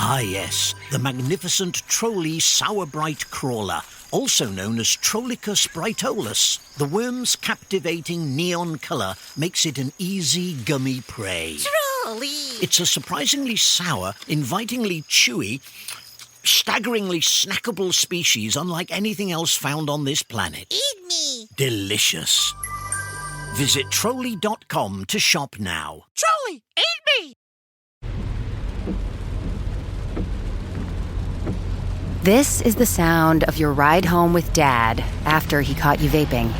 Ah yes, the magnificent Trolley Sourbright Crawler, also known as Trollicus brightolus. The worm's captivating neon colour makes it an easy, gummy prey. Trolley! It's a surprisingly sour, invitingly chewy, staggeringly snackable species unlike anything else found on this planet. Eat me! Delicious. Visit Trolley.com to shop now. Trolley, eat me! This is the sound of your ride home with Dad after he caught you vaping.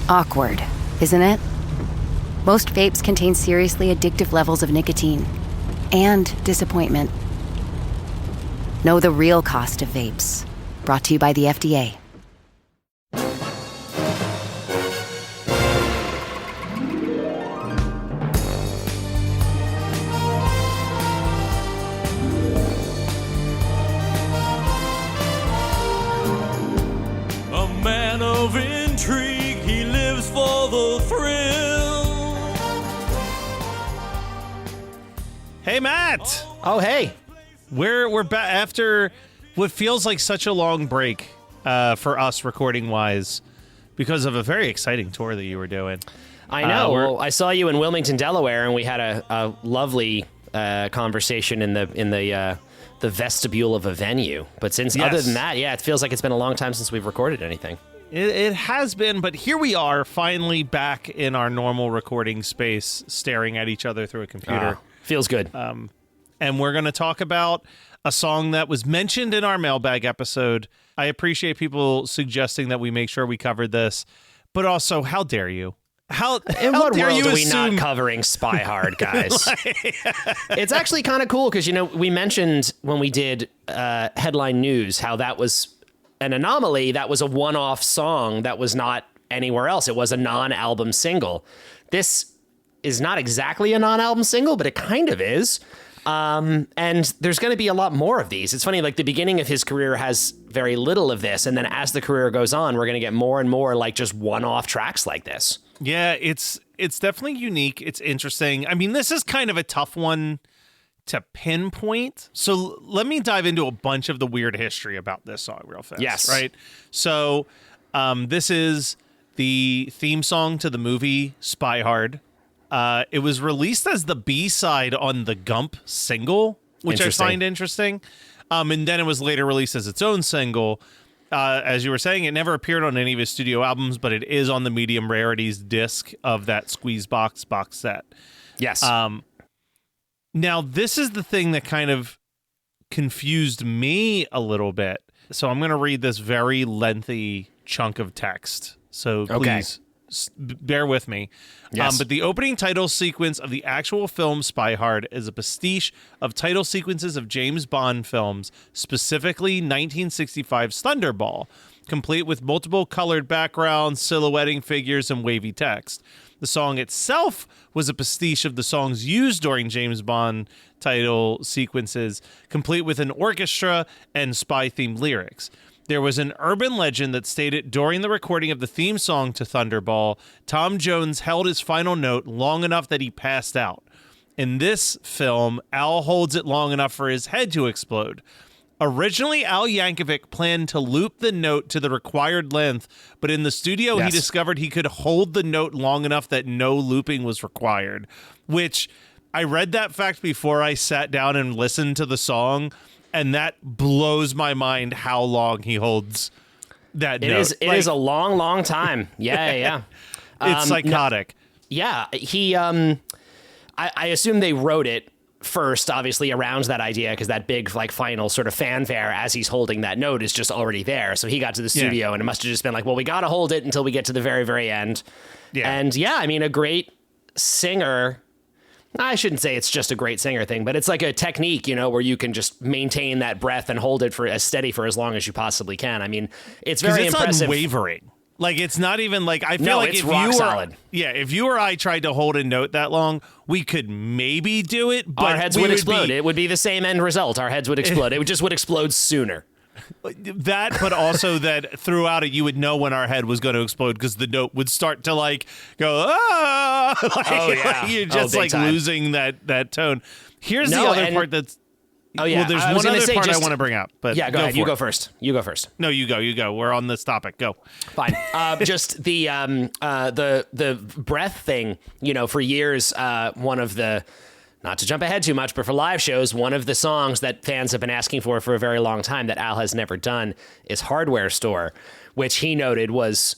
Awkward, isn't it? Most vapes contain seriously addictive levels of nicotine and disappointment. Know the real cost of vapes. Brought to you by the FDA. A man of intrigue, he lives for the thrill. Hey, Matt. Oh, hey. We're back after what feels like such a long break for us recording wise because of a very exciting tour that you were doing. I know. Well, I saw you in Wilmington, Delaware, and we had a lovely conversation in the vestibule of a venue. But since other than that, it feels like it's been a long time since we've recorded anything. It has been, but here we are, finally back in our normal recording space, staring at each other through a computer. Feels good. And we're going to talk about a song that was mentioned in our mailbag episode. I appreciate people suggesting that we make sure we covered this, but also, how dare you? In how what dare world you are we assume... not covering Spy Hard, guys? It's actually kind of cool because, we mentioned when we did Headline News how that was an anomaly. That was a one-off song that was not anywhere else. It was a non-album single. This is not exactly a non-album single, but it kind of is. And there's going to be a lot more of these. It's funny, like the beginning of his career has very little of this. And then as the career goes on, we're going to get more and more like just one-off tracks like this. Yeah, it's definitely unique. It's interesting. I mean, this is kind of a tough one to pinpoint. So let me dive into a bunch of the weird history about this song real fast. Yes. Right? So this is the theme song to the movie Spy Hard. It was released as the B-side on the Gump single, which I find interesting. And then it was later released as its own single. As you were saying, it never appeared on any of his studio albums, but it is on the Medium Rarities disc of that Squeezebox box set. Yes. Now, this is the thing that kind of confused me a little bit. So I'm going to read this very lengthy chunk of text. So please... bear with me. Yes. But the opening title sequence of the actual film Spy Hard is a pastiche of title sequences of James Bond films, specifically 1965's Thunderball, complete with multiple colored backgrounds, silhouetting figures, and wavy text. The song itself was a pastiche of the songs used during James Bond title sequences, complete with an orchestra and spy-themed lyrics. There was an urban legend that stated during the recording of the theme song to Thunderball, Tom Jones held his final note long enough that he passed out. In this film, Al holds it long enough for his head to explode. Originally, Al Yankovic planned to loop the note to the required length, but in the studio, he discovered he could hold the note long enough that no looping was required, which I read that fact before I sat down and listened to the song. And that blows my mind how long he holds that note. It is a long, long time. Yeah. It's psychotic. He, I assume they wrote it first, obviously, around that idea, because that big, like, final sort of fanfare as he's holding that note is just already there. So he got to the studio, and it must have just been like, well, we got to hold it until we get to the very, very end. Yeah. And, I mean, a great singer... I shouldn't say it's just a great singer thing, but it's like a technique, where you can just maintain that breath and hold it for as steady for as long as you possibly can. I mean, it's very impressive. It's unwavering. Like, it's not even like, I feel no, like it's if rock you were, solid. Yeah, if you or I tried to hold a note that long, we could maybe do it, but our heads would explode. It would be the same end result. Our heads would explode. It would explode sooner. That, but also that throughout it, you would know when our head was going to explode because the note would start to like go, ah! Like you're just like time. losing that tone. Here's the No, other and- part that's. Oh yeah, Well, there's I was one gonna other say part I just- want to bring up. But Yeah, go ahead. You for go it. first. You go first. No, you go. You go. We're on this topic. Go. Fine. Just the breath thing. You know, for years, one of the, not to jump ahead too much, but for live shows, one of the songs that fans have been asking for a very long time that Al has never done is "Hardware Store," which he noted was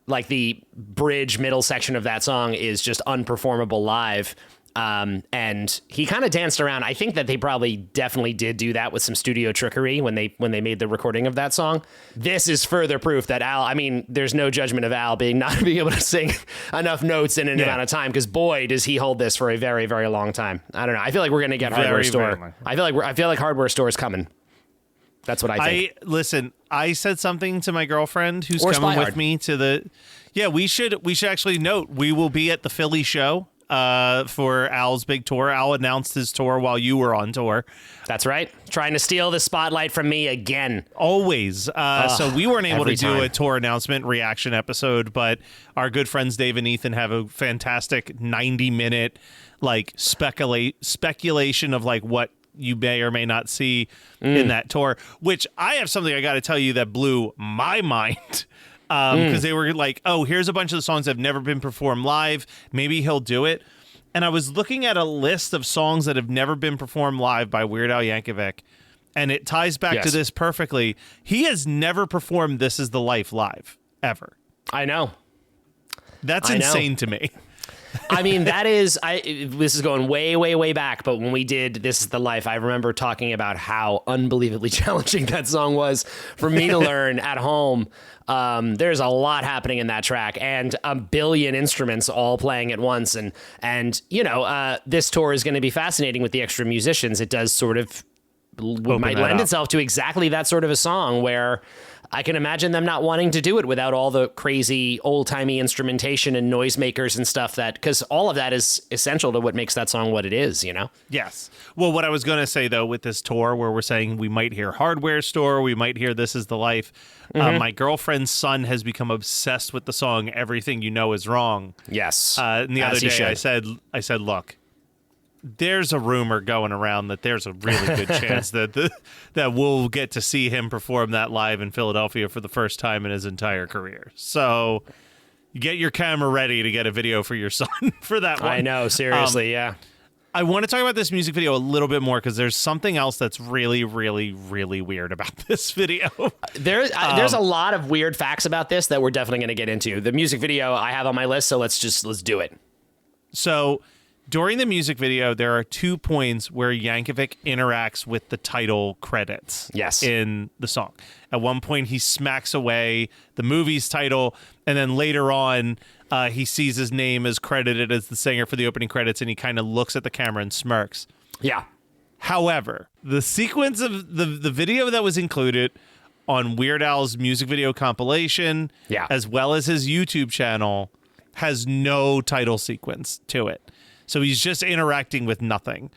like the bridge middle section of that song is just unperformable live. And he kind of danced around. I think that they probably definitely did do that with some studio trickery when they made the recording of that song. This is further proof that Al, I mean, there's no judgment of Al not being able to sing enough notes in an amount of time, because boy, does he hold this for a very, very long time. I don't know. I feel like we're going to get Hardware Very, Store. very long. I feel like Hardware Store is coming. That's what I think. Listen. I said something to my girlfriend who's Or coming Spy with Hard. me to the. Yeah, we should actually note we will be at the Philly show for Al's big tour. Al announced his tour while you were on tour. That's right. Trying to steal the spotlight from me again. Always. So we weren't able to every do time. a tour announcement reaction episode, but our good friends Dave and Ethan have a fantastic 90-minute like speculation of like what you may or may not see in that tour, which I have something I got to tell you that blew my mind. Because they were like, oh, here's a bunch of the songs that have never been performed live. Maybe he'll do it. And I was looking at a list of songs that have never been performed live by Weird Al Yankovic, and it ties back to Yes. this perfectly. He has never performed This Is the Life live, ever. I know. That's I know. insane to me. I mean, this is going way, way, way back, but when we did This Is the Life, I remember talking about how unbelievably challenging that song was for me to learn at home. There's a lot happening in that track and a billion instruments all playing at once. And you know, this tour is going to be fascinating with the extra musicians. It does sort of might that lend up. itself to exactly that sort of a song where I can imagine them not wanting to do it without all the crazy old-timey instrumentation and noisemakers and stuff, that because all of that is essential to what makes that song what it is, you know? Yes. Well, what I was going to say, though, with this tour where we're saying we might hear Hardware Store, we might hear This Is the Life, my girlfriend's son has become obsessed with the song Everything You Know Is Wrong. Yes. And the As other he day should. I said, look, there's a rumor going around that there's a really good chance that that we'll get to see him perform that live in Philadelphia for the first time in his entire career. So get your camera ready to get a video for your son for that one. I know, seriously, yeah. I want to talk about this music video a little bit more because there's something else that's really, really, really weird about this video. There's a lot of weird facts about this that we're definitely going to get into. The music video I have on my list, so let's do it. So during the music video, there are 2 points where Yankovic interacts with the title credits Yes. in the song. At one point, he smacks away the movie's title, and then later on, he sees his name as credited as the singer for the opening credits, and he kind of looks at the camera and smirks. Yeah. However, the sequence of the video that was included on Weird Al's music video compilation, Yeah. as well as his YouTube channel, has no title sequence to it. So he's just interacting with nothing.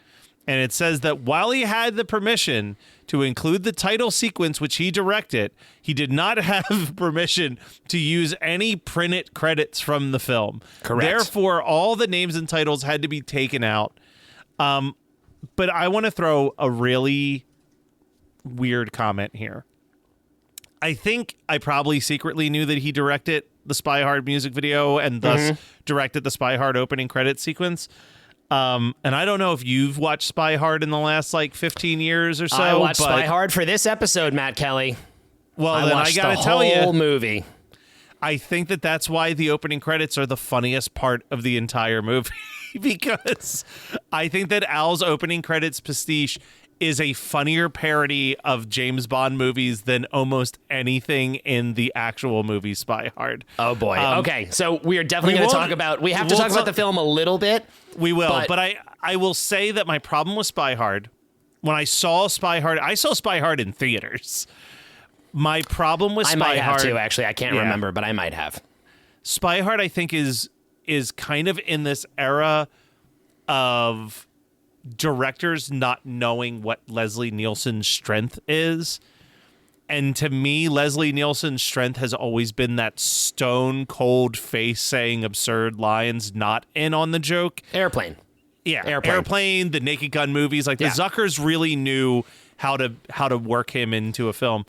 And it says that while he had the permission to include the title sequence, which he directed, he did not have permission to use any printed credits from the film. Correct. Therefore, all the names and titles had to be taken out. But I want to throw a really weird comment here. I think I probably secretly knew that he directed the Spy Hard music video and thus directed the Spy Hard opening credit sequence. And I don't know if you've watched Spy Hard in the last like 15 years or so. I watched but, Spy Hard for this episode, Matt Kelly. Well, I then I watched got the to tell whole you, movie. I think that that's why the opening credits are the funniest part of the entire movie. Because I think that Al's opening credits pastiche is a funnier parody of James Bond movies than almost anything in the actual movie Spy Hard. Oh boy. Okay, so we are definitely we going to won't- talk about. We have to we'll talk about talk- the film a little bit. We will, But- but I will say that my problem with Spy Hard, when I saw Spy Hard in theaters. My problem with I Spy might have Hard, to actually. I can't Yeah. remember, but I might have. Spy Hard, I think is kind of in this era of directors not knowing what Leslie Nielsen's strength is. And to me, Leslie Nielsen's strength has always been that stone cold face saying absurd lines, not in on the joke. Airplane. Yeah, Airplane. the Naked Gun movies, like the Yeah. Zuckers really knew how to work him into a film.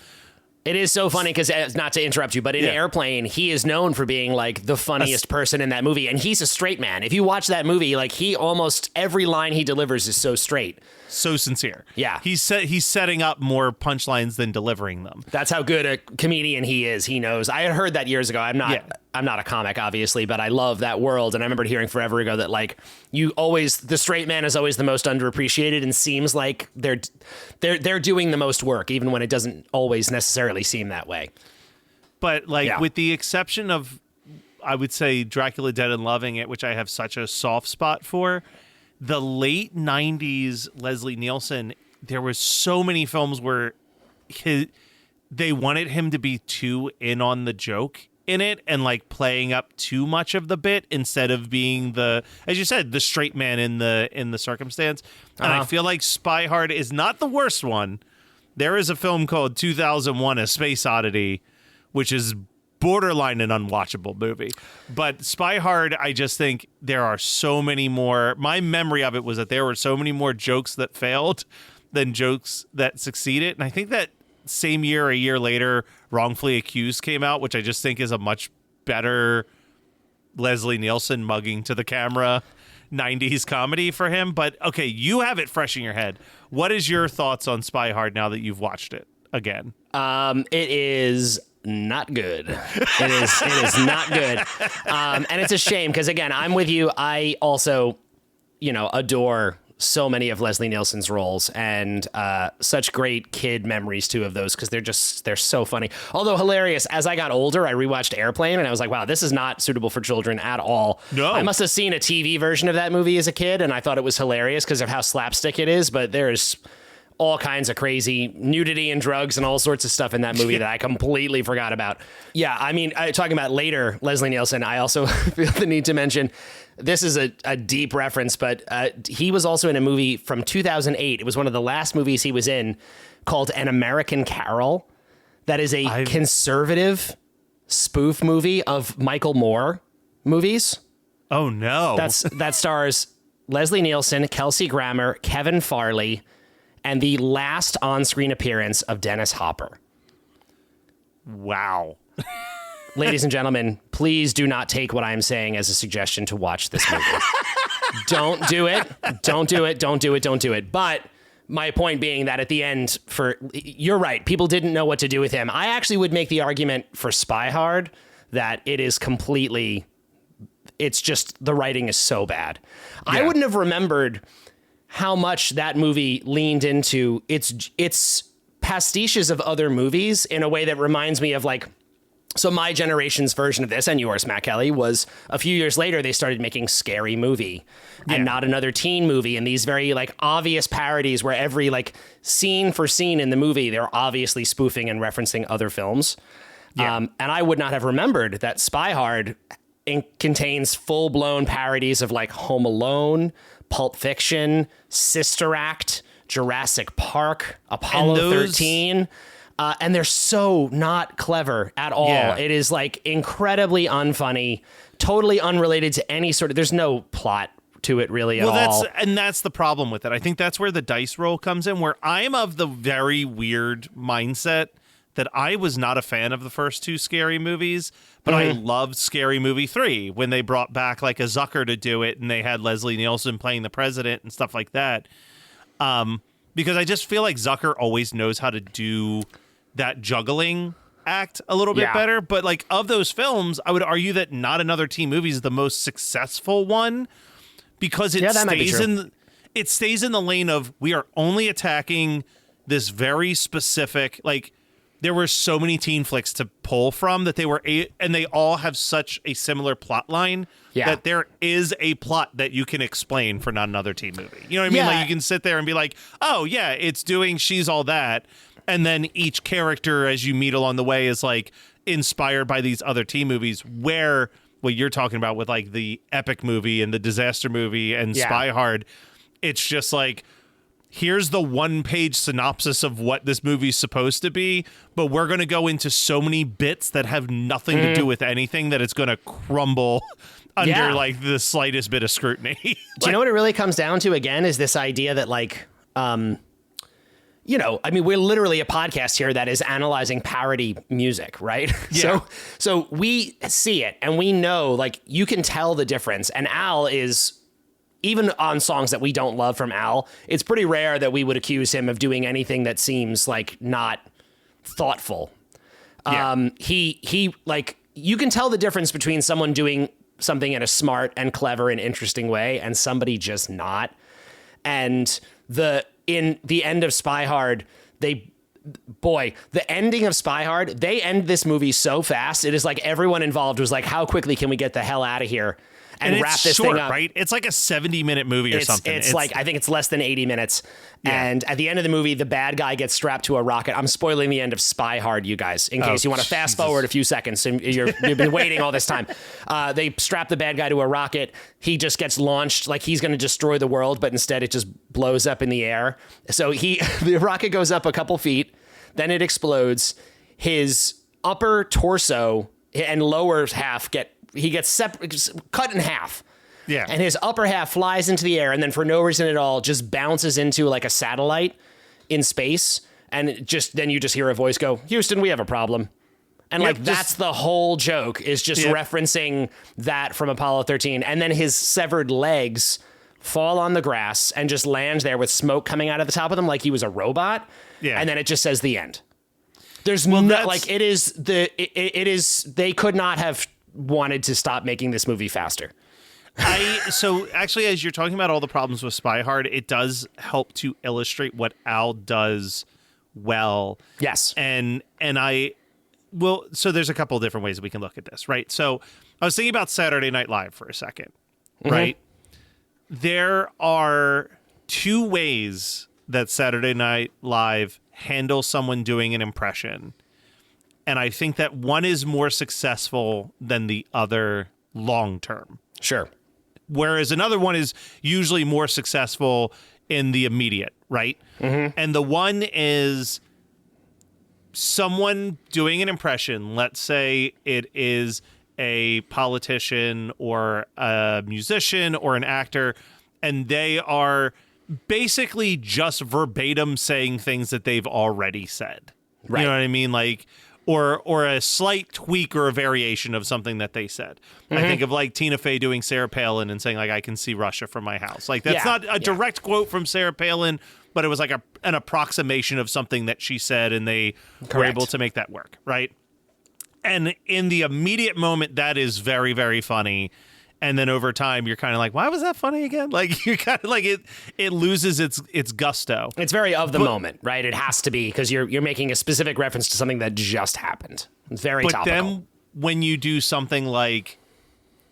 It is so funny because, not to interrupt you, but in Yeah. Airplane, he is known for being like the funniest person in that movie, and he's a straight man. If you watch that movie, like he almost every line he delivers is so straight. So sincere. Yeah. He's setting up more punchlines than delivering them. That's how good a comedian he is. He knows. I had heard that years ago. I'm not a comic, obviously, but I love that world. And I remember hearing forever ago that like the straight man is always the most underappreciated and seems like they're doing the most work, even when it doesn't always necessarily seem that way. But like Yeah. with the exception of, I would say Dracula Dead and Loving It, which I have such a soft spot for, the late 90s Leslie Nielsen, there was so many films where they wanted him to be too in on the joke in it and like playing up too much of the bit instead of being the, as you said, the straight man in the circumstance. And I feel like Spy Hard is not the worst one. There is a film called 2001: A Space Oddity, which is borderline an unwatchable movie. But Spy Hard, I just think there are so many more. My memory of it was that there were so many more jokes that failed than jokes that succeeded. And I think that same year, a year later, Wrongfully Accused came out, which I just think is a much better Leslie Nielsen mugging to the camera 90s comedy for him. But okay, you have it fresh in your head. What is your thoughts on Spy Hard now that you've watched it again? It is not good. It is not good. And it's a shame because, again, I'm with you. I also, adore so many of Leslie Nielsen's roles and such great kid memories too of those because they're so funny. Although hilarious. As I got older, I rewatched Airplane and I was like, wow, this is not suitable for children at all. No. I must have seen a TV version of that movie as a kid and I thought it was hilarious because of how slapstick it is, but there's all kinds of crazy nudity and drugs and all sorts of stuff in that movie that I completely forgot about. Yeah, I mean, talking about later Leslie Nielsen, I also feel the need to mention, this is a deep reference, but he was also in a movie from 2008. It was one of the last movies he was in called An American Carol. That is a conservative spoof movie of Michael Moore movies. Oh, no. That stars Leslie Nielsen, Kelsey Grammer, Kevin Farley, and the last on-screen appearance of Dennis Hopper. Wow. Ladies and gentlemen, please do not take what I'm saying as a suggestion to watch this movie. Don't do it. Don't do it. Don't do it. Don't do it. But my point being that at the end, you're right, people didn't know what to do with him. I actually would make the argument for Spy Hard that it is completely, it's just, the writing is so bad. Yeah. I wouldn't have remembered how much that movie leaned into its pastiches of other movies in a way that reminds me of like, so my generation's version of this, and yours, Matt Kelly, was a few years later, they started making Scary Movie and Not Another Teen Movie, and these very like obvious parodies where every like scene for scene in the movie, they're obviously spoofing and referencing other films. Yeah. And I would not have remembered that Spy Hard contains full-blown parodies of like Home Alone, Pulp Fiction, Sister Act, Jurassic Park, Apollo 13. And they're so not clever at all. Yeah. It is like incredibly unfunny, totally unrelated to any sort of, there's no plot to it really at all. That's the problem with it. I think that's where the dice roll comes in, where I'm of the very weird mindset that I was not a fan of the first two Scary movies, but I loved Scary Movie 3 when they brought back like a Zucker to do it and they had Leslie Nielsen playing the president and stuff like that. Because I just feel like Zucker always knows how to do that juggling act a little bit better. But like of those films, I would argue that Not Another Teen Movie is the most successful one because it stays in the lane of we are only attacking this very specific, like there were so many teen flicks to pull from that and they all have such a similar plot line that there is a plot that you can explain for Not Another Teen Movie. You know what I mean? Like you can sit there and be like, oh yeah, it's doing She's All That. And then each character as you meet along the way is like inspired by these other teen movies where what you're talking about with like the epic movie and the disaster movie and Spy Hard, it's just like here's the 1-page synopsis of what this movie's supposed to be, but we're going to go into so many bits that have nothing to do with anything that it's going to crumble under like the slightest bit of scrutiny. Do you know what it really comes down to again is this idea that like, you know, I mean, we're literally a podcast here that is analyzing parody music, right? Yeah. So we see it and we know, like, you can tell the difference. And Al is, even on songs that we don't love from Al, it's pretty rare that we would accuse him of doing anything that seems like not thoughtful. Yeah. He like, you can tell the difference between someone doing something in a smart and clever and interesting way and somebody just not. And in the end of Spy Hard, the ending of Spy Hard, they end this movie so fast. It is like everyone involved was like, how quickly can we get the hell out of here and wrap this short, thing up? Right? It's like a 70-minute movie or something. It's like, I think it's less than 80 minutes. Yeah. And at the end of the movie, the bad guy gets strapped to a rocket. I'm spoiling the end of Spy Hard, you guys, in case you want to fast forward a few seconds. And you've been waiting all this time. They strap the bad guy to a rocket. He just gets launched like he's going to destroy the world, but instead it just blows up in the air. So the rocket goes up a couple feet, then it explodes. His upper torso and lower half gets cut in half. Yeah. And his upper half flies into the air and then for no reason at all just bounces into like a satellite in space. And then you just hear a voice go, Houston, we have a problem. And like, that's the whole joke, is just referencing that from Apollo 13. And then his severed legs fall on the grass and just land there with smoke coming out of the top of them like he was a robot. Yeah. And then it just says the end. There's like, it is, they could not have wanted to stop making this movie faster. So actually, as you're talking about all the problems with Spy Hard, it does help to illustrate what Al does well. Yes. And so there's a couple of different ways that we can look at this, right? So I was thinking about Saturday Night Live for a second, right? There are two ways that Saturday Night Live handles someone doing an impression. And I think that one is more successful than the other long term. Sure. Whereas another one is usually more successful in the immediate, right? And the one is someone doing an impression. Let's say it is a politician or a musician or an actor, and they are basically just verbatim saying things that they've already said. Right. You know what I mean? Like, or a slight tweak or a variation of something that they said. I think of like Tina Fey doing Sarah Palin and saying like, I can see Russia from my house. Like that's not a direct quote from Sarah Palin, but it was like an approximation of something that she said, and they were able to make that work. Right. And in the immediate moment, that is very, very funny. And then over time, you're kind of like, why was that funny again? Like, you're kind of like, it loses its gusto. It's very of the moment, right? It has to be, because you're making a specific reference to something that just happened. It's very topical. But then when you do something like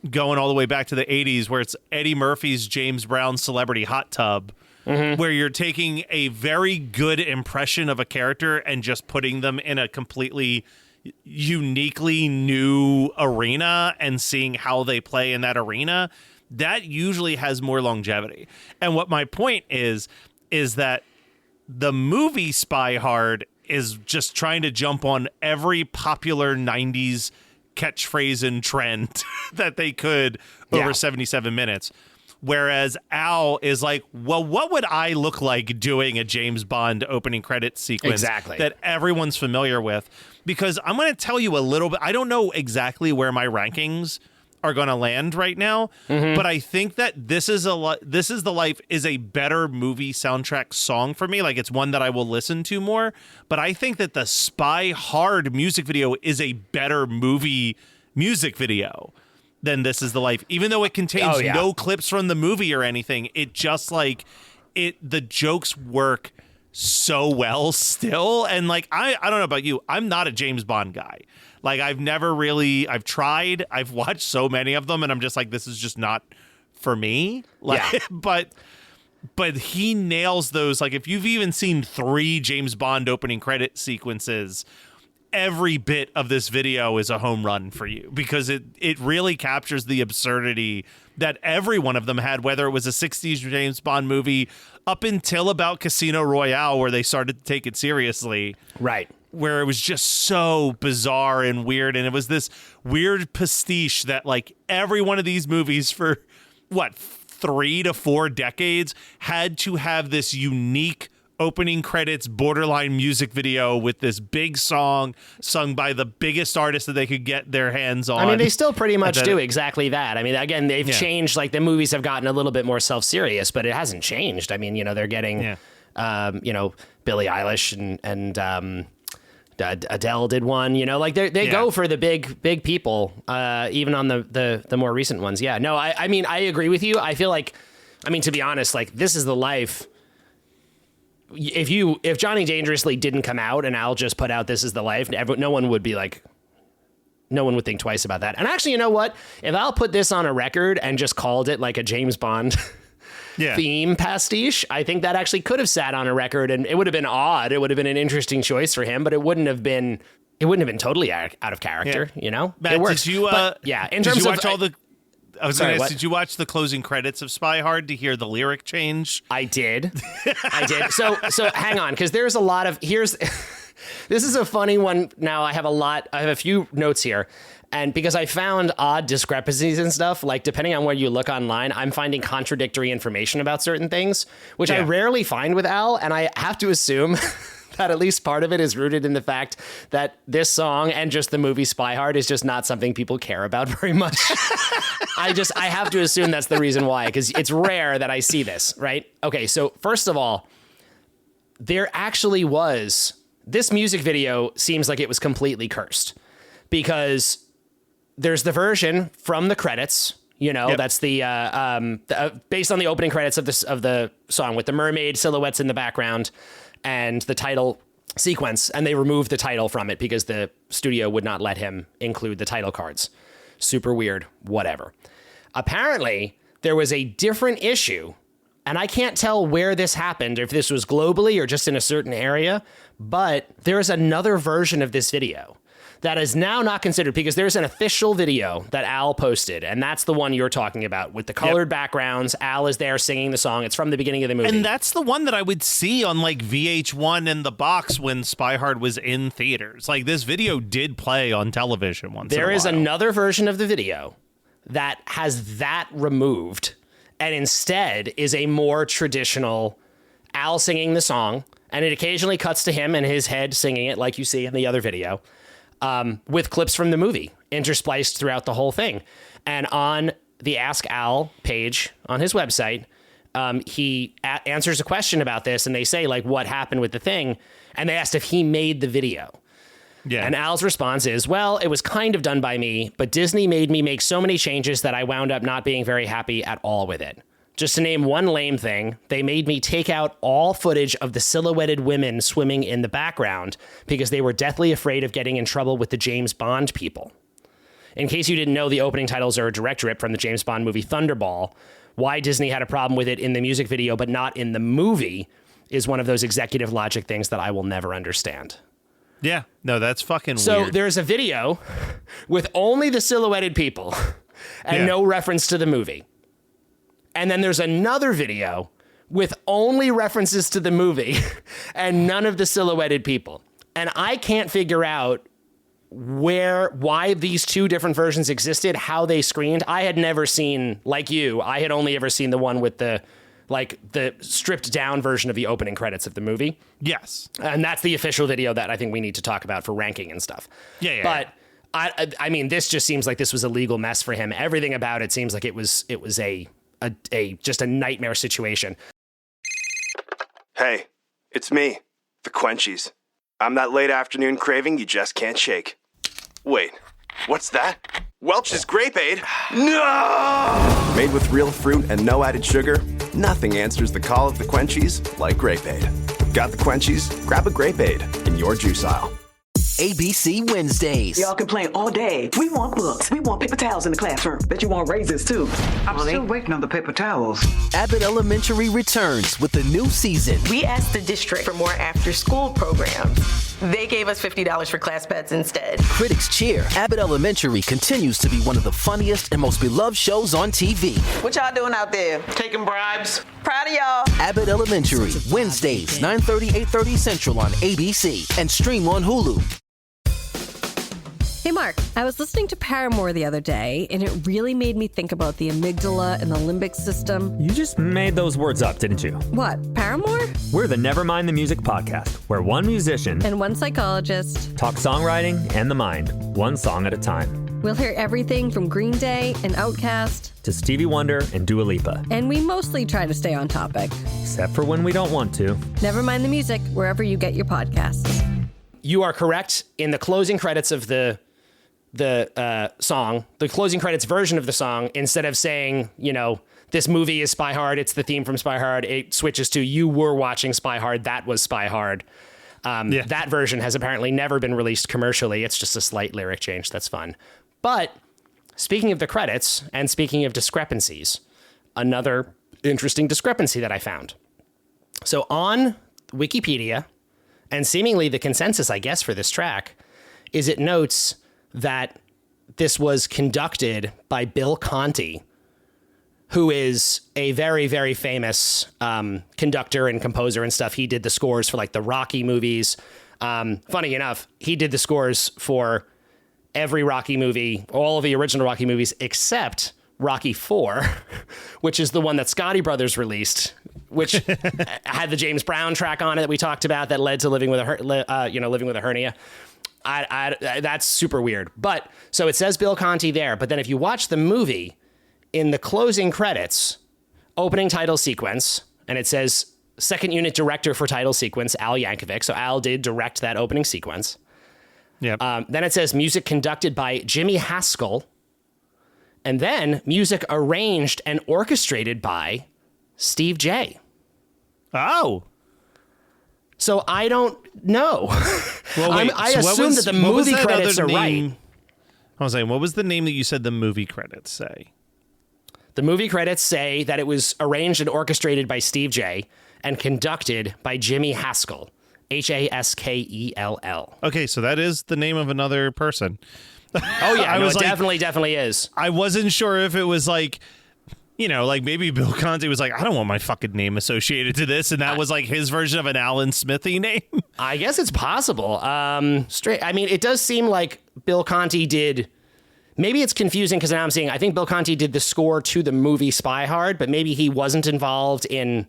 going all the way back to the 80s, where it's Eddie Murphy's James Brown Celebrity Hot Tub, where you're taking a very good impression of a character and just putting them in a completely uniquely new arena and seeing how they play in that arena, that usually has more longevity. And what my point is that the movie Spy Hard is just trying to jump on every popular 90s catchphrase and trend that they could over 77 minutes. Whereas Al is like, well, what would I look like doing a James Bond opening credit sequence that everyone's familiar with? Because I'm going to tell you a little bit. I don't know exactly where my rankings are going to land right now, but I think that This Is the Life is a better movie soundtrack song for me. Like, it's one that I will listen to more. But I think that the Spy Hard music video is a better movie music video than This Is the Life, even though it contains no clips from the movie or anything. It just like the jokes work so well still. And like, I don't know about you, I'm not a James Bond guy. Like, I've tried, I've watched so many of them, and I'm just like, this is just not for me. Like, but he nails those. Like, if you've even seen 3 James Bond opening credit sequences, every bit of this video is a home run for you, because it really captures the absurdity that every one of them had, whether it was a 60s James Bond movie up until about Casino Royale, where they started to take it seriously. Right. Where it was just so bizarre and weird. And it was this weird pastiche that, like, every one of these movies for, 3 to 4 decades had to have this unique opening credits borderline music video with this big song sung by the biggest artist that they could get their hands on. I mean, they still pretty much do exactly that. I mean, again, they've changed, like, the movies have gotten a little bit more self-serious, but it hasn't changed. I mean, they're getting, Billie Eilish and Adele did one, like they go for the big people, even on the more recent ones. Yeah, no, I mean, I agree with you. I feel like, I mean, to be honest, like, this is the life. If Johnny Dangerously didn't come out and Al just put out This Is the Life, no one would think twice about that. And actually, you know what? If Al put this on a record and just called it like a James Bond theme pastiche, I think that actually could have sat on a record, and it would have been odd. It would have been an interesting choice for him, but it wouldn't have been totally out of character. Matt, it works. did you in terms watch of all the I was going to ask, did you watch the closing credits of Spy Hard to hear the lyric change? I did. So hang on, because there's a lot of, this is a funny one. Now I have a few notes here. And because I found odd discrepancies and stuff, like depending on where you look online, I'm finding contradictory information about certain things, which I rarely find with Al. And I have to assume that at least part of it is rooted in the fact that this song and just the movie Spy Hard is just not something people care about very much. I have to assume that's the reason why, because it's rare that I see this, right? Okay, so first of all, there actually was, this music video seems like it was completely cursed, because there's the version from the credits, that's the based on the opening credits of the song with the mermaid silhouettes in the background and the title sequence, and they removed the title from it because the studio would not let him include the title cards. Super weird, whatever. Apparently, there was a different issue, and I can't tell where this happened, if this was globally or just in a certain area, but there's another version of this video that is now not considered, because there's an official video that Al posted, and that's the one you're talking about with the colored backgrounds. Al is there singing the song. It's from the beginning of the movie. And that's the one that I would see on like VH1 and the box when Spy Hard was in theaters. Like, this video did play on television once in a while. There is another version of the video that has that removed, and instead is a more traditional Al singing the song, and it occasionally cuts to him and his head singing it like you see in the other video. With clips from the movie interspliced throughout the whole thing. And on the Ask Al page on his website, he answers a question about this, and they say, like, what happened with the thing? And they asked if he made the video. Yeah. And Al's response is, well, it was kind of done by me, but Disney made me make so many changes that I wound up not being very happy at all with it. Just to name one lame thing, they made me take out all footage of the silhouetted women swimming in the background because they were deathly afraid of getting in trouble with the James Bond people. In case you didn't know, the opening titles are a direct rip from the James Bond movie Thunderball. Why Disney had a problem with it in the music video but not in the movie is one of those executive logic things that I will never understand. Yeah, no, that's fucking weird. So there's a video with only the silhouetted people and no reference to the movie. And then there's another video with only references to the movie and none of the silhouetted people. And I can't figure out why these two different versions existed, how they screened. I had never seen, like you, I had only ever seen the one with the stripped down version of the opening credits of the movie. Yes. And that's the official video that I think we need to talk about for ranking and stuff. Yeah. But I mean, this just seems like this was a legal mess for him. Everything about it seems like it was just a nightmare situation. Hey, it's me, the Quenchies. I'm that late afternoon craving you just can't shake. Wait, what's that? Welch's Grape Aid? No! Made with real fruit and no added sugar, nothing answers the call of the Quenchies like Grape Aid. Got the Quenchies? Grab a Grape Aid in your juice aisle. ABC Wednesdays. Y'all complain all day. We want books. We want paper towels in the classroom. Bet you want raises, too. I'm still waiting on the paper towels. Abbott Elementary returns with a new season. We asked the district for more after-school programs. They gave us $50 for class pets instead. Critics cheer. Abbott Elementary continues to be one of the funniest and most beloved shows on TV. What y'all doing out there? Taking bribes. Proud of y'all. Abbott Elementary, Wednesdays, 9:30, 8:30 Central on ABC and stream on Hulu. Hey, Mark, I was listening to Paramore the other day, and it really made me think about the amygdala and the limbic system. You just made those words up, didn't you? What, Paramore? We're the Nevermind the Music podcast, where one musician and one psychologist talk songwriting and the mind, one song at a time. We'll hear everything from Green Day and Outkast to Stevie Wonder and Dua Lipa. And we mostly try to stay on topic. Except for when we don't want to. Nevermind the Music, wherever you get your podcasts. You are correct. In the closing credits of the song, the closing credits version of the song, instead of saying, this movie is Spy Hard, it's the theme from Spy Hard, it switches to you were watching Spy Hard, that was Spy Hard. That version has apparently never been released commercially. It's just a slight lyric change. That's fun. But speaking of the credits and speaking of discrepancies, another interesting discrepancy that I found. So on Wikipedia, and seemingly the consensus, I guess, for this track, is it notes that this was conducted by Bill Conti, who is a very, very famous conductor and composer and stuff. He did the scores for like the Rocky movies. Funny enough, he did the scores for every Rocky movie, all of the original Rocky movies, except Rocky IV, which is the one that Scotti Brothers released, which had the James Brown track on it that we talked about that led to living with a hernia. That's super weird. But so it says Bill Conti there. But then if you watch the movie, in the closing credits, opening title sequence, and it says second unit director for title sequence, Al Yankovic. So Al did direct that opening sequence. Yeah. Then it says music conducted by Jimmy Haskell. And then music arranged and orchestrated by Steve J. Oh. So I don't know. Well, wait, I assume that the movie credits are right. I was saying, what was the name that you said the movie credits say? The movie credits say that it was arranged and orchestrated by Steve J. and conducted by Jimmy Haskell, Haskell. Okay, so that is the name of another person. Oh yeah, it definitely is. I wasn't sure if it was like, like maybe Bill Conti was like, I don't want my fucking name associated to this, and that was like his version of an Alan Smithy name. I guess it's possible. It does seem like Bill Conti did. Maybe it's confusing because now I'm seeing, I think Bill Conti did the score to the movie Spy Hard, but maybe he wasn't involved in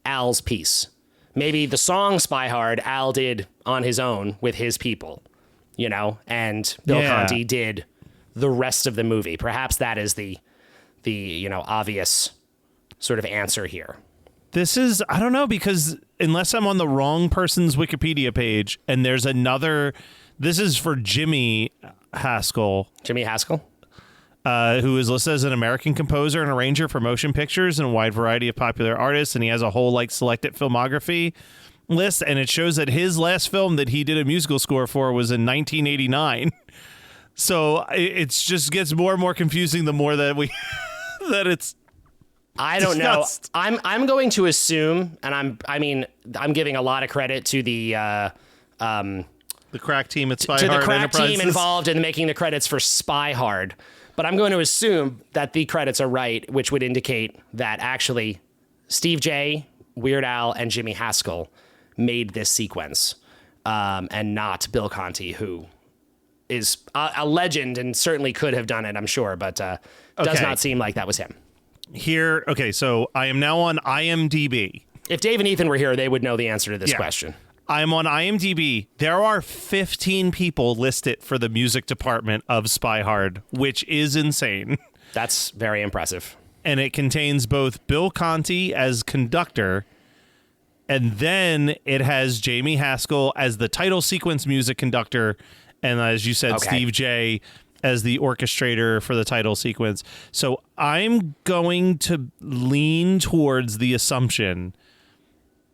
Al's piece. Maybe the song Spy Hard, Al did on his own with his people, and Bill Conti did the rest of the movie. Perhaps that is the obvious sort of answer here. This is, I don't know, because unless I'm on the wrong person's Wikipedia page and there's another, this is for Jimmy Haskell. Jimmy Haskell? Who is listed as an American composer and arranger for motion pictures and a wide variety of popular artists. And he has a whole selected filmography list. And it shows that his last film that he did a musical score for was in 1989. So it just gets more and more confusing the more that that it's. I don't discussed. know. I'm going to assume, and I'm giving a lot of credit to the crack team at Spy Hard to the crack Enterprises. team involved in making the credits for Spy Hard. But I'm going to assume that the credits are right, which would indicate that actually Steve J, Weird Al, and Jimmy Haskell made this sequence, and not Bill Conti, who is a legend and certainly could have done it, I'm sure, but does not seem like that was him. Here, okay, so I am now on IMDb. If Dave and Ethan were here, they would know the answer to this question. I'm on IMDb. There are 15 people listed for the music department of Spy Hard, which is insane. That's very impressive. And it contains both Bill Conti as conductor, and then it has Jamie Haskell as the title sequence music conductor, and as you said, Steve J as the orchestrator for the title sequence. So I'm going to lean towards the assumption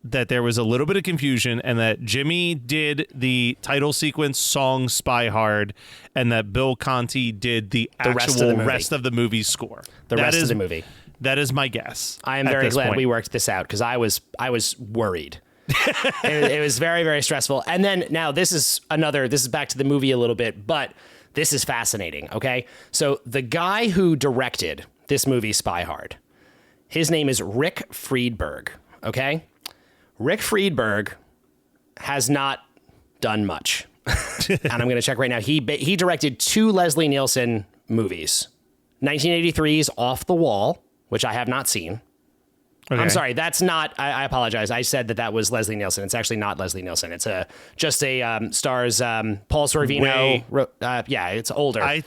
that there was a little bit of confusion and that Jimmy did the title sequence song Spy Hard and that Bill Conti did the actual rest of the movie score. The rest of the movie. That is my guess. I am very glad we worked this out because I was worried. It was very, very stressful. And then now this is back to the movie a little bit, but this is fascinating. Okay. So the guy who directed this movie, Spy Hard, his name is Rick Friedberg. Okay. Rick Friedberg has not done much. And I'm going to check right now. He directed 2 Leslie Nielsen movies. 1983's Off the Wall, which I have not seen. Okay. I'm sorry, that's not. I apologize. I said that was Leslie Nielsen. It's actually not Leslie Nielsen. It's stars Paul Sorvino. Yeah, it's older.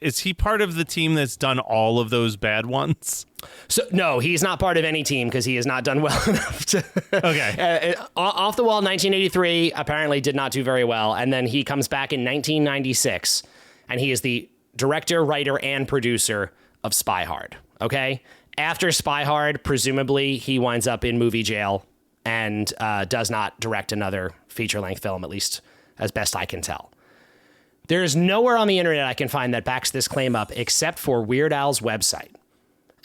Is he part of the team that's done all of those bad ones? So no, he's not part of any team because he has not done well enough to. Okay. Off the Wall, 1983, apparently did not do very well, and then he comes back in 1996, and he is the director, writer, and producer of Spy Hard. Okay. After Spy Hard, presumably he winds up in movie jail and does not direct another feature-length film, at least as best I can tell. There is nowhere on the internet I can find that backs this claim up except for Weird Al's website.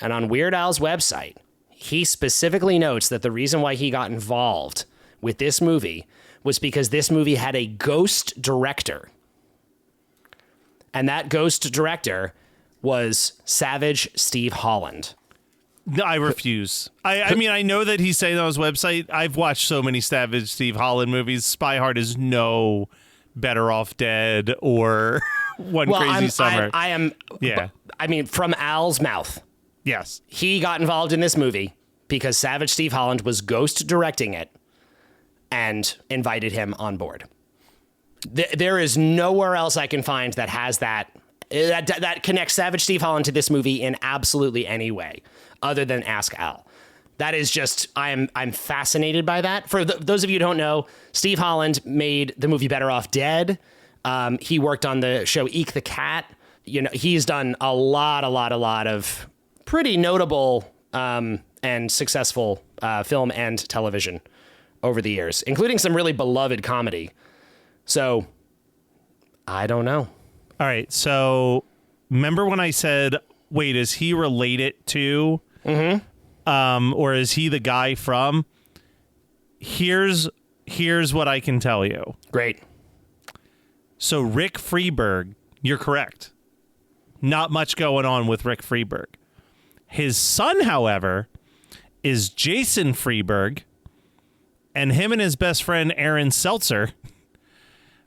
And on Weird Al's website, he specifically notes that the reason why he got involved with this movie was because this movie had a ghost director. And that ghost director was Savage Steve Holland. No, I refuse. I mean, I know that he's saying on his website. I've watched so many Savage Steve Holland movies. Spy Hard is no Better Off Dead or Crazy Summer. I am. Yeah. I mean, from Al's mouth. Yes. He got involved in this movie because Savage Steve Holland was ghost directing it and invited him on board. There is nowhere else I can find that has that connects Savage Steve Holland to this movie in absolutely any way other than Ask Al. That is just, I'm fascinated by that. For those of you who don't know, Steve Holland made the movie Better Off Dead. He worked on the show Eek the Cat. You know, he's done a lot of pretty notable and successful film and television over the years, including some really beloved comedy. So, I don't know. All right, so remember when I said, wait, is he related to, or is he the guy from? Here's what I can tell you. Great. So Rick Friedberg, you're correct. Not much going on with Rick Friedberg. His son, however, is Jason Friedberg, and him and his best friend Aaron Seltzer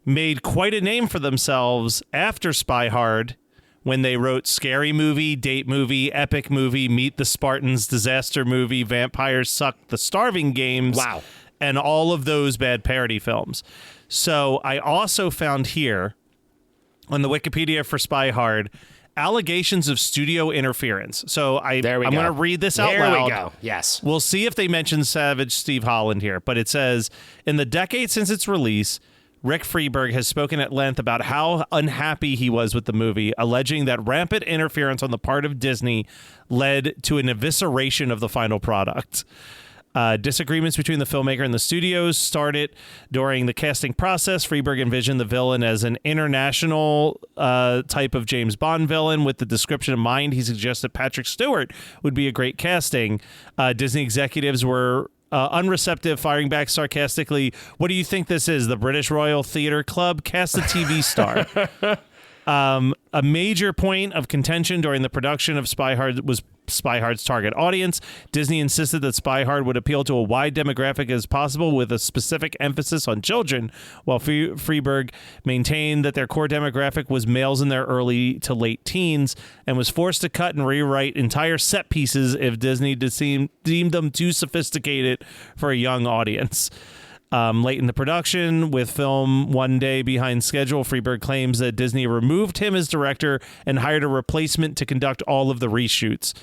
made quite a name for themselves after Spy Hard when they wrote Scary Movie, Date Movie, Epic Movie, Meet the Spartans, Disaster Movie, Vampires Suck, The Starving Games, wow, and all of those bad parody films. So I also found here on the Wikipedia for Spy Hard allegations of studio interference. So I'm going to read this out loud. There we go. Yes. We'll see if they mention Savage Steve Holland here, but it says, in the decade since its release, Rick Friedberg has spoken at length about how unhappy he was with the movie, alleging that rampant interference on the part of Disney led to an evisceration of the final product. Disagreements between the filmmaker and the studios started during the casting process. Friedberg envisioned the villain as an international type of James Bond villain. With the description in mind, he suggested Patrick Stewart would be a great casting. Disney executives were unreceptive, firing back sarcastically, "What do you think this is, the British Royal Theatre Club? Cast a TV star." A major point of contention during the production of Spy Hard was Spy Hard's target audience. Disney insisted that Spy Hard would appeal to a wide demographic as possible with a specific emphasis on children, while Friedberg maintained that their core demographic was males in their early to late teens and was forced to cut and rewrite entire set pieces if Disney deemed them too sophisticated for a young audience. Late in the production, with film one day behind schedule, Friedberg claims that Disney removed him as director and hired a replacement to conduct all of the reshoots.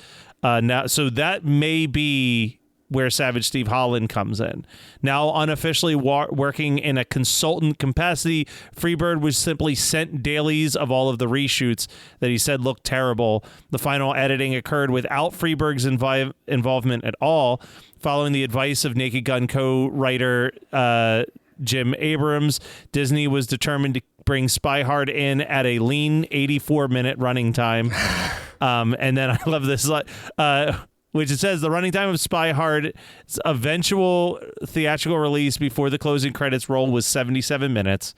So that may be where Savage Steve Holland comes in. Now unofficially working in a consultant capacity, Friedberg was simply sent dailies of all of the reshoots that he said looked terrible. The final editing occurred without Friedberg's involvement at all. Following the advice of Naked Gun co-writer Jim Abrams, Disney was determined to bring Spy Hard in at a lean 84-minute running time. And then I love this. which it says the running time of Spy Hard's eventual theatrical release before the closing credits roll was 77 minutes.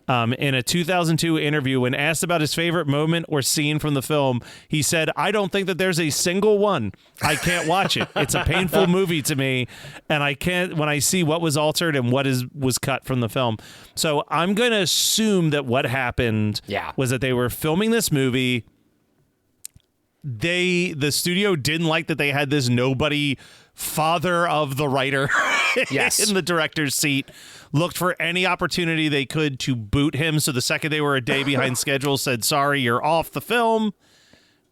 In a 2002 interview, when asked about his favorite moment or scene from the film, he said, "I don't think that there's a single one. I can't watch it. It's a painful movie to me, and I can't when I see what was altered and what was cut from the film." So I'm going to assume that what happened was that they were filming this movie. The studio didn't like that they had this nobody father of the writer in the director's seat, looked for any opportunity they could to boot him. So the second they were a day behind schedule, said, "Sorry, you're off the film."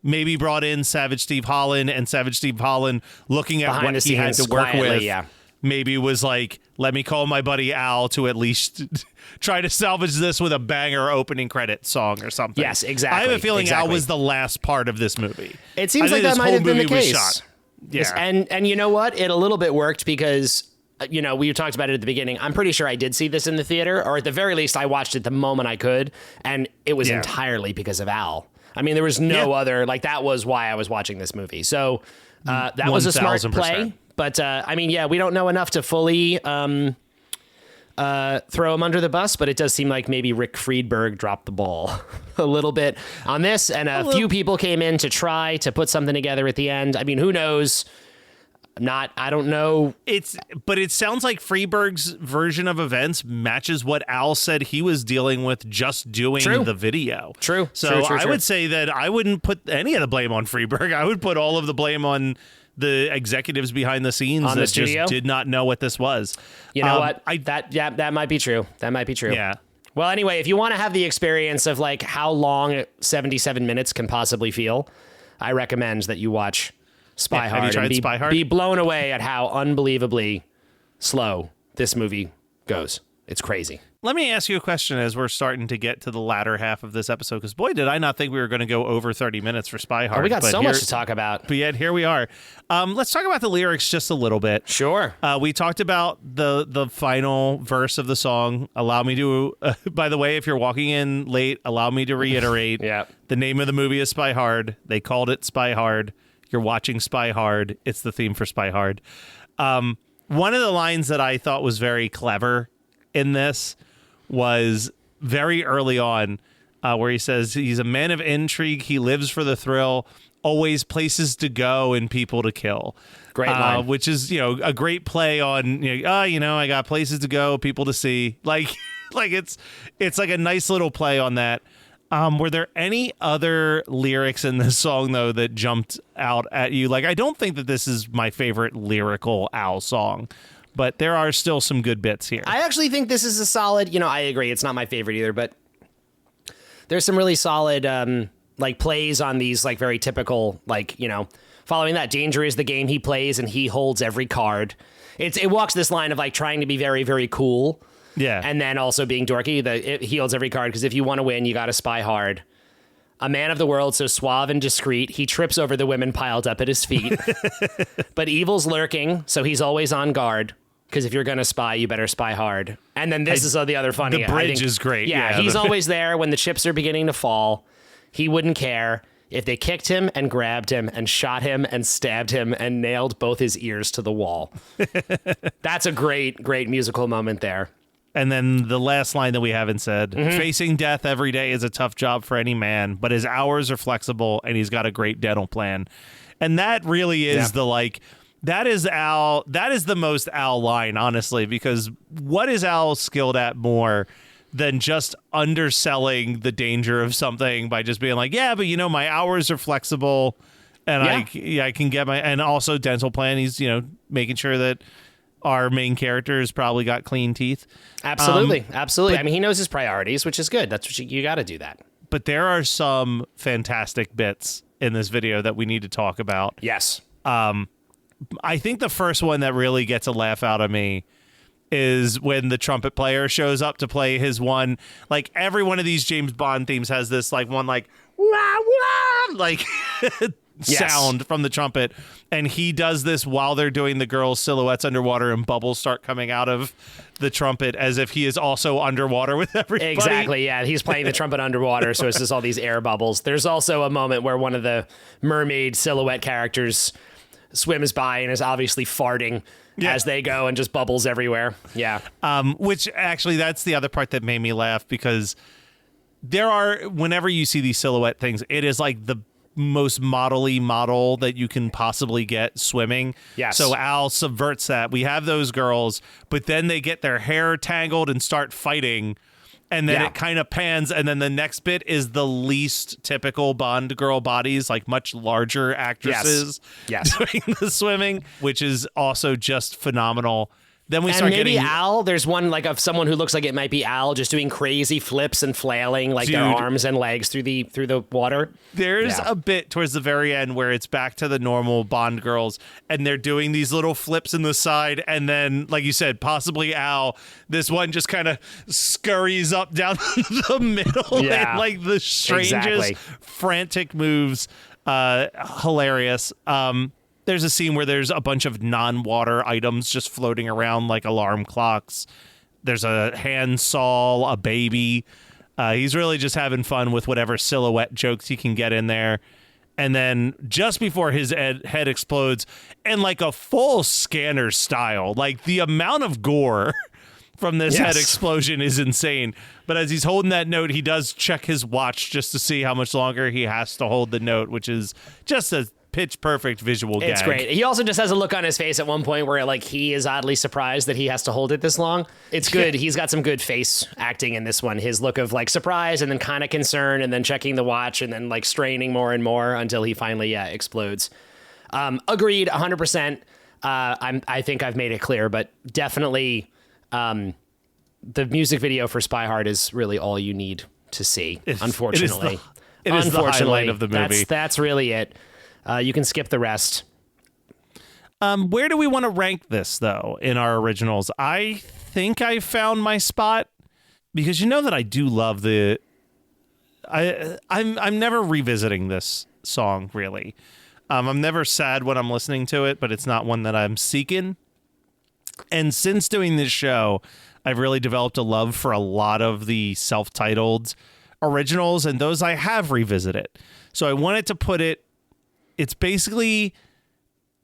Maybe brought in Savage Steve Holland, and Savage Steve Holland, looking at Behind what the he had to scenes, work quietly, with, maybe was like, "Let me call my buddy Al to at least try to salvage this with a banger opening credit song or something." Yes, exactly. I have a feeling exactly. Al was the last part of this movie. It seems like that might have been the case. Shot. Yes, Yeah. and you know what? It a little bit worked because, we talked about it at the beginning. I'm pretty sure I did see this in the theater, or at the very least, I watched it the moment I could, and it was entirely because of Al. I mean, there was no other, that was why I was watching this movie. So that was a smart play. But, we don't know enough to fully throw him under the bus, but it does seem like maybe Rick Friedberg dropped the ball a little bit on this, and a few people came in to try to put something together at the end. I mean, who knows? I don't know. But it sounds like Friedberg's version of events matches what Al said he was dealing with just doing the video. True. So I would say that I wouldn't put any of the blame on Friedberg. I would put all of the blame on the executives behind the scenes on that the studio? Just did not know what this was. You know what? That might be true. That might be true. Yeah. Well, anyway, if you want to have the experience of how long 77 minutes can possibly feel, I recommend that you watch Spy Hard. Have you tried and Spy Hard? Be blown away at how unbelievably slow this movie goes. It's crazy. Let me ask you a question as we're starting to get to the latter half of this episode, because boy, did I not think we were going to go over 30 minutes for Spy Hard. We got so much to talk about. But yet here we are. Let's talk about the lyrics just a little bit. Sure. We talked about the final verse of the song. Allow me to, by the way, if you're walking in late, allow me to reiterate. The name of the movie is Spy Hard. They called it Spy Hard. You're watching Spy Hard. It's the theme for Spy Hard. One of the lines that I thought was very clever in this was very early on, where he says he's a man of intrigue. He lives for the thrill, always places to go and people to kill. Great line. Which is, a great play on, I got places to go, people to see. It's like a nice little play on that. Were there any other lyrics in this song, though, that jumped out at you? I don't think that this is my favorite lyrical Al song, but there are still some good bits here. I actually think this is a solid, I agree. It's not my favorite either, but there's some really solid, plays on these, very typical, following that. Danger is the game he plays and he holds every card. It walks this line of trying to be very, very cool. Yeah. And then also being dorky. He holds every card because if you want to win, you got to spy hard. A man of the world, so suave and discreet, he trips over the women piled up at his feet. But evil's lurking, so he's always on guard. Because if you're going to spy, you better spy hard. And then this is the other funny. The bridge is great. Yeah, he's always there when the chips are beginning to fall. He wouldn't care if they kicked him and grabbed him and shot him and stabbed him and nailed both his ears to the wall. That's a great, great musical moment there. And then the last line that we haven't said, facing death every day is a tough job for any man, but his hours are flexible and he's got a great dental plan. And that really is that is Al. That is the most Al line, honestly, because what is Al skilled at more than just underselling the danger of something by just being like, yeah, but my hours are flexible and I can get and also dental plan. He's, making sure that our main character has probably got clean teeth. Absolutely. Absolutely. I mean, he knows his priorities, which is good. That's what you got to do that. But there are some fantastic bits in this video that we need to talk about. Yes. I think the first one that really gets a laugh out of me is when the trumpet player shows up to play his one. Every one of these James Bond themes has this one wah, wah, sound from the trumpet, and he does this while they're doing the girls' silhouettes underwater, and bubbles start coming out of the trumpet as if he is also underwater with everybody. Exactly, yeah. He's playing the trumpet underwater, so it's just all these air bubbles. There's also a moment where one of the mermaid silhouette characters swims by and is obviously farting as they go and just bubbles everywhere. Yeah. Which actually, that's the other part that made me laugh, because there are, whenever you see these silhouette things, it is like the most model-y model that you can possibly get swimming. Yes. So Al subverts that. We have those girls, but then they get their hair tangled and start fighting. And then it kind of pans, and then the next bit is the least typical Bond girl bodies, like much larger actresses doing the swimming, which is also just phenomenal. Then we start maybe getting Al. There's one like of someone who looks like it might be Al, just doing crazy flips and flailing like their arms and legs through the water. There's a bit towards the very end where it's back to the normal Bond girls, and they're doing these little flips in the side, and then, like you said, possibly Al. This one just kind of scurries up down the middle, and like the strangest frantic moves. Hilarious. There's a scene where there's a bunch of non-water items just floating around like alarm clocks. There's a hand saw, a baby. He's really just having fun with whatever silhouette jokes he can get in there. And then just before his head explodes, and like a full Scanner style, like the amount of gore from this head explosion is insane. But as he's holding that note, he does check his watch just to see how much longer he has to hold the note, which is just a pitch perfect visual gag. It's great. He also just has a look on his face at one point where like he is oddly surprised that he has to hold it this long. It's good. He's got some good face acting in this one. His look of like surprise and then kind of concern and then checking the watch and then like straining more and more until he finally explodes. Agreed, 100%. I think I've made it clear, but definitely the music video for Spy Hard is really all you need to see. Unfortunately, it is the highlight of the movie. That's really it. You can skip the rest. Where do we want to rank this, though, in our originals? I think I found my spot, because you know that I do love the... I'm never revisiting this song, really. I'm never sad when I'm listening to it, but it's not one that I'm seeking. And since doing this show, I've really developed a love for a lot of the self-titled originals, and those I have revisited. So I wanted to put it... It's basically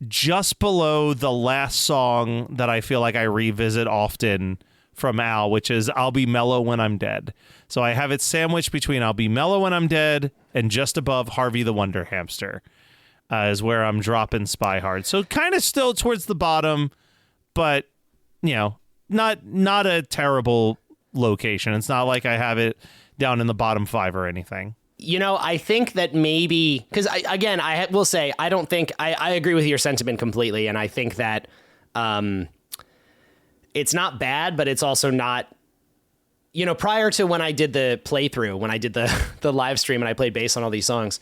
just below the last song that I feel like I revisit often from Al, which is I'll Be Mellow When I'm Dead. So I have it sandwiched between I'll Be Mellow When I'm Dead and just above Harvey the Wonder Hamster is where I'm dropping Spy Hard. So kind of still towards the bottom, but, you know, not a terrible location. It's not like I have it down in the bottom 5 or anything. You know, I think that maybe, because I will say, I don't think, I agree with your sentiment completely. And I think that it's not bad, but it's also not, you know, prior to when I did the playthrough, when I did the live stream and I played bass on all these songs,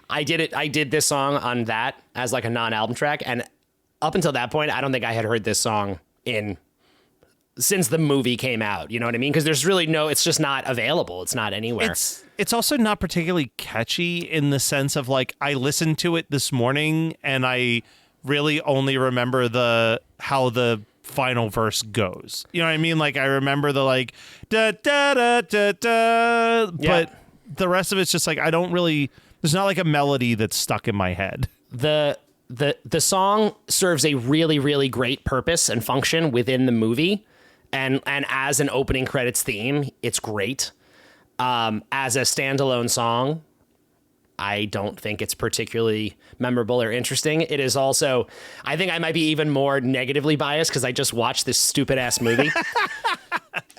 I did this song on that as like a non-album track. And up until that point, I don't think I had heard this song since the movie came out. You know what I mean? Because there's really it's just not available. It's not anywhere. It's also not particularly catchy in the sense of like I listened to it this morning and I really only remember how the final verse goes. You know what I mean? Like I remember the like da da da da da, but the rest of it's just like I don't really. There's not like a melody that's stuck in my head. The song serves a really, really great purpose and function within the movie. And as an opening credits theme, it's great. As a standalone song, I don't think it's particularly memorable or interesting. It is also, I think I might be even more negatively biased because I just watched this stupid ass movie.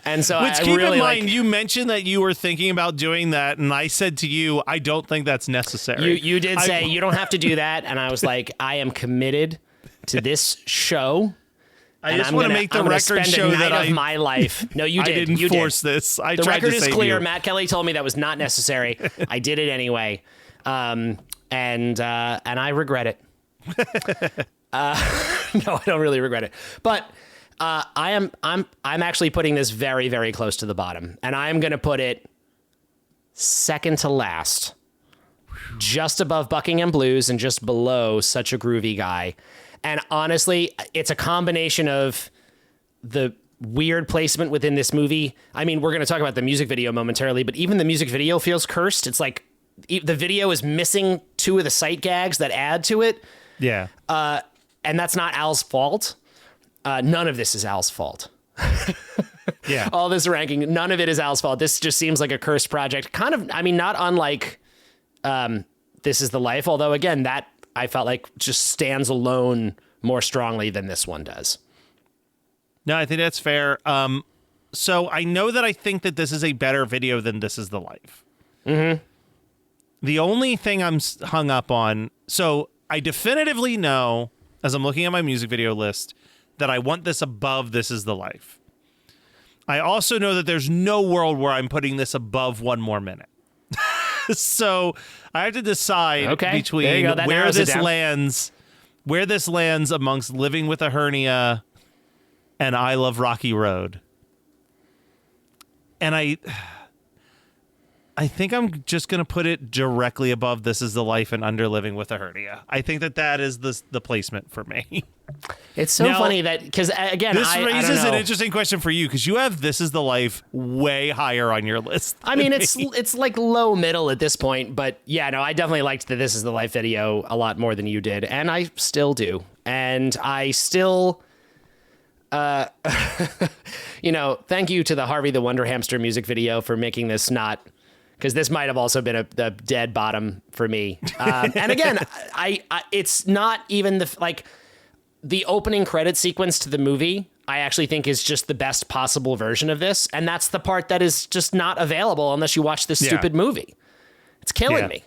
And so Which, keep in mind, you mentioned that you were thinking about doing that, and I said to you, I don't think that's necessary. You did say, you don't have to do that, and I was like, I am committed to this show. I just want to make the record show that of my life. No, you did. I didn't you force did. this. The record is clear. Matt Kelly told me that was not necessary. I did it anyway, and I regret it. No, I don't really regret it, but. I'm actually putting this very, very close to the bottom, and I'm going to put it second to last, just above Buckingham Blues and just below Such a Groovy Guy. And honestly, it's a combination of the weird placement within this movie. I mean, we're going to talk about the music video momentarily, but even the music video feels cursed. It's like the video is missing 2 of the sight gags that add to it. Yeah. and that's not Al's fault. None of this is Al's fault. Yeah. All this ranking, none of it is Al's fault. This just seems like a cursed project. Kind of, I mean, not unlike This Is the Life, although again, that I felt like just stands alone more strongly than this one does. No, I think that's fair. So I know that I think that this is a better video than This Is the Life. Mm-hmm. The only thing I'm hung up on, so I definitively know, as I'm looking at my music video list, that I want this above This Is the Life. I also know that there's no world where I'm putting this above 1 More Minute. So I have to decide between where this lands amongst Living with a Hernia and I Love Rocky Road. And I think I'm just going to put it directly above This Is the Life and under Living with a Hernia. I think that is the placement for me. It's so funny that, because again, this I raises don't know. an interesting question for you, because you have This Is the Life way higher on your list. I mean, it's like low middle at this point, but yeah, no, I definitely liked the This Is the Life video a lot more than you did, and I still do. And I still, thank you to the Harvey the Wonder Hamster music video for making this not, because this might have also been a dead bottom for me. And again, I it's not even the opening credit sequence to the movie, I actually think is just the best possible version of this. And that's the part that is just not available unless you watch this stupid movie. It's killing me.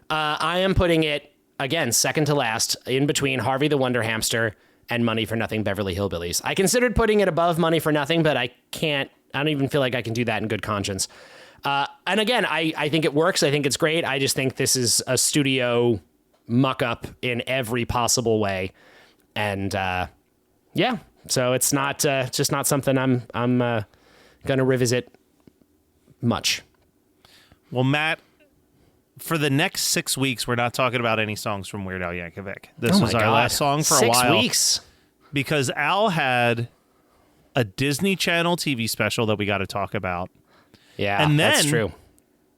I am putting it, again, second to last, in between Harvey the Wonder Hamster and Money for Nothing Beverly Hillbillies. I considered putting it above Money for Nothing, but I don't even feel like I can do that in good conscience. And again, I think it works. I think it's great. I just think this is a studio muck up in every possible way. And so it's not just not something I'm gonna revisit much. Well, Matt, for the next 6 weeks, we're not talking about any songs from Weird Al Yankovic. This was our last song for a while. 6 weeks, because Al had a Disney Channel TV special that we got to talk about. Yeah, and then that's true.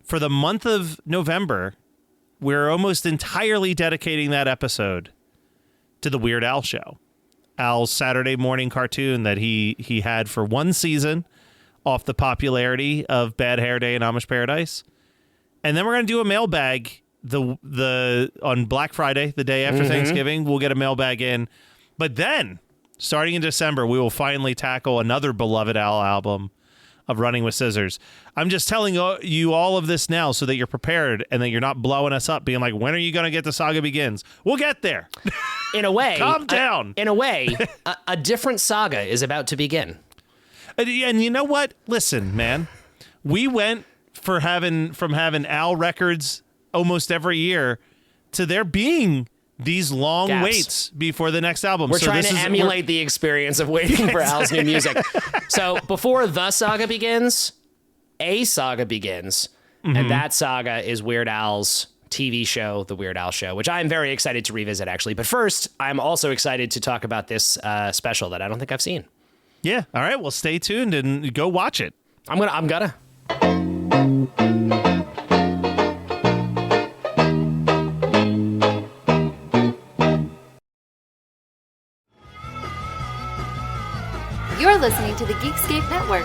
For the month of November, we're almost entirely dedicating that episode to the Weird Al Show, Al's Saturday morning cartoon that he had for 1 season off the popularity of Bad Hair Day and Amish Paradise. And then we're going to do a mailbag on Black Friday, the day after Thanksgiving. We'll get a mailbag in. But then, starting in December, we will finally tackle another beloved Al album of Running with Scissors. I'm just telling you all of this now so that you're prepared and that you're not blowing us up being like, when are you going to get to Saga Begins? We'll get there. In a way. Calm down. In a way, a different saga is about to begin. And you know what? Listen, man. We went from having Al records almost every year to there being these long waits before the next album. We're trying to emulate the experience of waiting for Al's new music. So before the saga begins, a saga begins, and that saga is Weird Al's TV show, The Weird Al Show, which I'm very excited to revisit, actually. But first, I'm also excited to talk about this special that I don't think I've seen. Yeah. All right. Well, stay tuned and go watch it. I'm gonna. You're listening to the Geekscape Network.